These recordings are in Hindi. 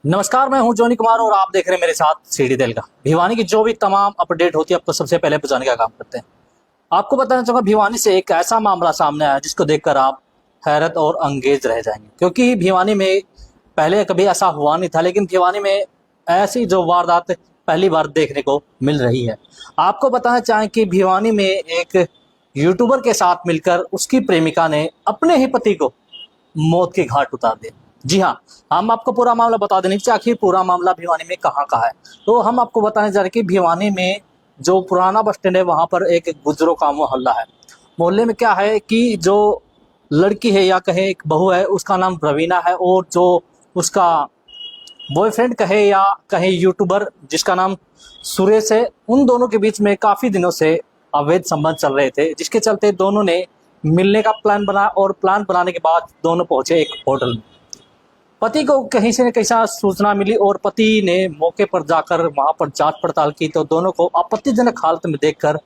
नमस्कार, मैं हूं जोनी कुमार और आप देख रहे हैं मेरे साथ सीडी तेल का। भिवानी की जो भी तमाम अपडेट होती है आपको सबसे पहले पहुंचाने का काम करते हैं। आपको बताना चाहूंगा, भिवानी से एक ऐसा मामला सामने आया जिसको देखकर आप हैरत और अंगेज रह जाएंगे, क्योंकि भिवानी में पहले कभी ऐसा हुआ नहीं था, लेकिन भिवानी में ऐसी जो वारदात पहली बार देखने को मिल रही है। आपको बताना चाहें कि भिवानी में एक यूट्यूबर के साथ मिलकर उसकी प्रेमिका ने अपने ही पति को मौत के घाट उतार दिया। जी हाँ, हम आपको पूरा मामला बता देंगे कि आखिर पूरा मामला भिवानी में कहाँ का है। तो हम आपको बताने जा रहे हैं कि भिवानी में जो पुराना बस स्टैंड है वहां पर एक गुजरों का मोहल्ला है। मोहल्ले में क्या है कि जो लड़की है या कहे एक बहू है, उसका नाम रवीना है, और जो उसका बॉयफ्रेंड कहे या कहे यूट्यूबर जिसका नाम सुरेश है, उन दोनों के बीच में काफी दिनों से अवैध संबंध चल रहे थे, जिसके चलते दोनों ने मिलने का प्लान बना और प्लान बनाने के बाद दोनों पहुंचे एक होटल में। पति को कहीं से न कहीं सूचना मिली और पति ने मौके पर जाकर वहां पर जांच पड़ताल की, तो दोनों को आपत्तिजनक हालत में देखकर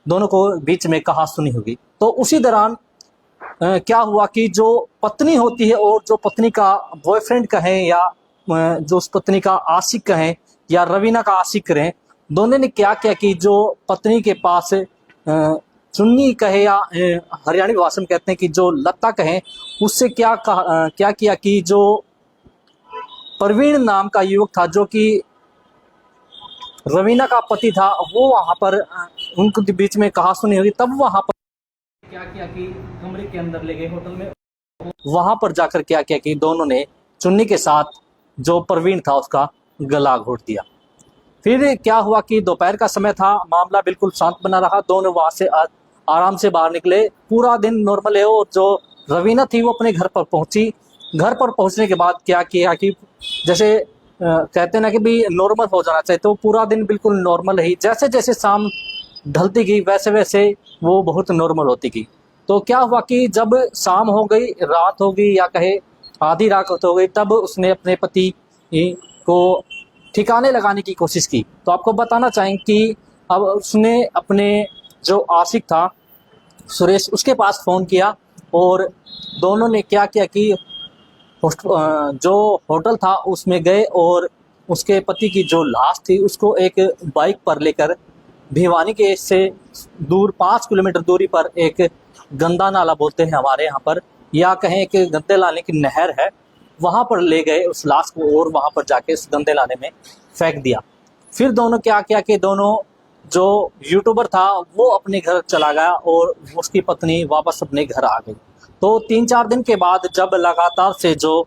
दोनों को बीच में कहासुनी होगी। तो उसी दौरान क्या हुआ कि जो पत्नी होती है और जो पत्नी का बॉयफ्रेंड कहें या जो उस पत्नी का आशिक कहें या रवीना का आशिक करें, दोनों ने क्या किया कि जो पत्नी के पास चुन्नी कहे या हरियाणी भाषा में कहते हैं कि जो लत्ता कहें, उससे क्या किया कि जो प्रवीण नाम का युवक था जो कि रवीना का पति था, वो वहां पर उनके बीच में कहासुनी हुई। तब वहां पर क्या किया कि कमरे के अंदर ले गए होटल में। वहां पर जाकर क्या किया कि दोनों ने चुन्नी के साथ जो प्रवीण था उसका गला घोट दिया। फिर क्या हुआ कि दोपहर का समय था, मामला बिल्कुल शांत बना रहा। दोनों वहां से आराम से बाहर निकले। पूरा दिन नॉर्मल है और जो रवीना थी वो अपने घर पर पहुंची। घर पर पहुंचने के बाद क्या किया कि जैसे कहते हैं ना कि भी नॉर्मल हो जाना चाहिए, तो पूरा दिन बिल्कुल नॉर्मल ही। जैसे जैसे शाम ढलती गई वैसे वैसे वो बहुत नॉर्मल होती गई। तो क्या हुआ कि जब शाम हो गई, रात हो गई या कहे आधी रात हो गई, तब उसने अपने पति को ठिकाने लगाने की कोशिश की। तो आपको बताना चाहेंगे कि अब उसने अपने जो आशिक था सुरेश, उसके पास फोन किया और दोनों ने क्या किया कि जो होटल था उसमें गए और उसके पति की जो लाश थी उसको एक बाइक पर लेकर भिवानी के से दूर 5 किलोमीटर दूरी पर एक गंदा नाला बोलते हैं हमारे यहाँ पर, या कहें एक गंदे नाले की नहर है, वहां पर ले गए उस लाश को और वहां पर जाके उस गंदे नाले में फेंक दिया। फिर दोनों क्या किया कि दोनों जो यूट्यूबर था वो अपने घर चला गया और उसकी पत्नी वापस अपने घर आ गई। तो 3-4 दिन के बाद जब लगातार से जो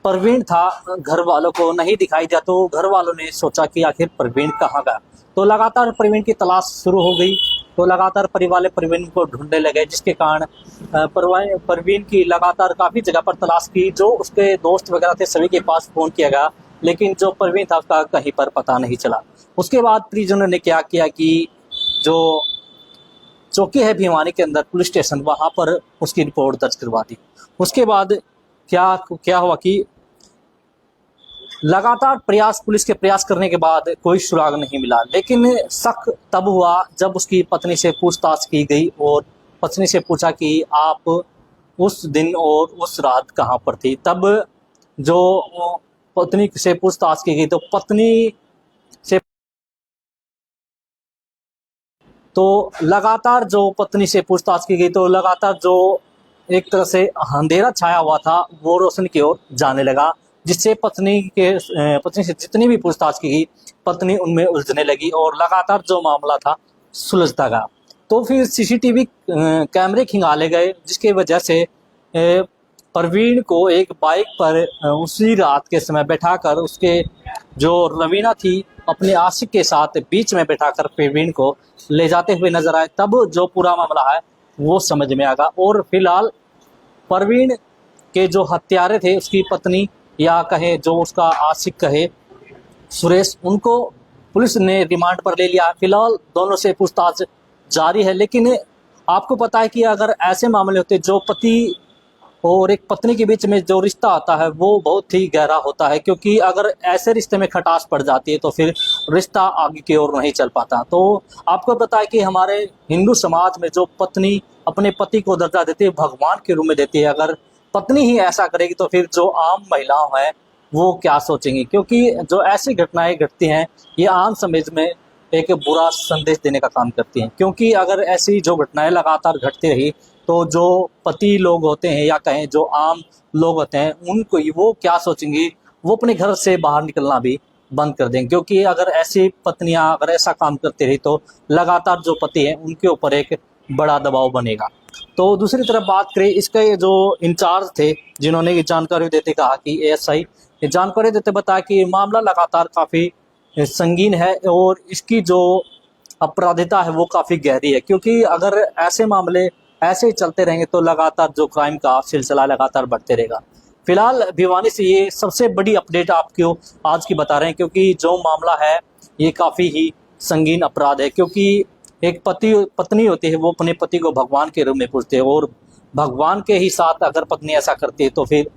प्रवीण था घर वालों को नहीं दिखाई दिया, तो घर वालों ने सोचा कि आखिर प्रवीण कहाँ गया। तो लगातार प्रवीण की तलाश शुरू हो गई। तो लगातार परिवार वाले प्रवीण को ढूंढने लगे, जिसके कारण प्रवीण की लगातार काफी जगह पर तलाश की। जो उसके दोस्त वगैरह थे सभी के पास फोन किया गया, लेकिन जो प्रवीण था उसका कहीं पर पता नहीं चला। उसके बाद परिजनों ने क्या किया कि जो चौकी है भिवानी के अंदर पुलिस स्टेशन, वहां पर उसकी रिपोर्ट दर्ज करवा दी। उसके बाद क्या क्या हुआ कि लगातार पुलिस के प्रयास करने के बाद कोई सुराग नहीं मिला, लेकिन शक तब हुआ जब उसकी पत्नी से पूछताछ की गई और पत्नी से पूछा कि आप उस दिन और उस रात कहाँ पर थी। तब जो पत्नी से पूछताछ की गई तो पत्नी से तो लगातार जो पत्नी से पूछताछ की गई तो लगातार जो एक तरह से अंधेरा छाया हुआ था वो रोशनी की ओर जाने लगा, जिससे पत्नी से जितनी भी पूछताछ की गई पत्नी उनमें उलझने लगी और लगातार जो मामला था सुलझता गया। तो फिर सीसीटीवी कैमरे खंगाले गए, जिसकी वजह से प्रवीण को एक बाइक पर उसी रात के समय बैठाकर उसके जो रवीना थी अपने आशिक के साथ बीच में बैठाकर प्रवीण को ले जाते हुए नजर आए। तब जो पूरा मामला है वो समझ में आ गया और फिलहाल प्रवीण के जो हत्यारे थे उसकी पत्नी या कहे जो उसका आशिक कहे सुरेश, उनको पुलिस ने रिमांड पर ले लिया। फिलहाल दोनों से पूछताछ जारी है। लेकिन आपको पता है कि अगर ऐसे मामले होते जो पति और एक पत्नी के बीच में जो रिश्ता आता है वो बहुत ही गहरा होता है, क्योंकि अगर ऐसे रिश्ते में खटास पड़ जाती है तो फिर रिश्ता आगे की ओर नहीं चल पाता। तो आपको पता है कि हमारे हिंदू समाज में जो पत्नी अपने पति को दर्जा देती है, भगवान के रूप में देती है। अगर पत्नी ही ऐसा करेगी तो फिर जो आम महिलाओं हैं वो क्या सोचेंगे, क्योंकि जो ऐसी घटनाएं घटती हैं ये आम समाज में एक बुरा संदेश देने का काम करती हैं। क्योंकि अगर ऐसी जो घटनाएं लगातार घटती रही तो जो पति लोग होते हैं या कहें जो आम लोग होते हैं उनको वो क्या सोचेंगे, वो अपने घर से बाहर निकलना भी बंद कर देंगे। क्योंकि अगर ऐसी पत्नियां अगर ऐसा काम करती रही तो लगातार जो पति हैं उनके ऊपर एक बड़ा दबाव बनेगा। तो दूसरी तरफ बात करें, इसके जो इंचार्ज थे जिन्होंने ये जानकारी देते कहा कि एएसआई ये जानकारी देते बताया कि ये मामला लगातार काफ़ी संगीन है और इसकी जो अपराधिता है वो काफ़ी गहरी है। क्योंकि अगर ऐसे मामले ऐसे ही चलते रहेंगे तो लगातार जो क्राइम का सिलसिला लगातार बढ़ते रहेगा। फिलहाल भिवानी से ये सबसे बड़ी अपडेट आपको आज की बता रहे हैं, क्योंकि जो मामला है ये काफ़ी ही संगीन अपराध है। क्योंकि एक पति पत्नी होती है वो अपने पति को भगवान के रूप में पूजते हैं और भगवान के ही साथ अगर पत्नी ऐसा करती है तो फिर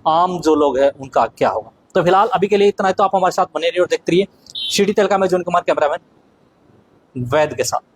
आम जो लोग हैं उनका क्या होगा। तो फिलहाल अभी के लिए इतना है, तो आप हमारे साथ बने रहिए और देखते रहिए सिटी तेलका में जून कुमार कैमरामैन वैद के साथ।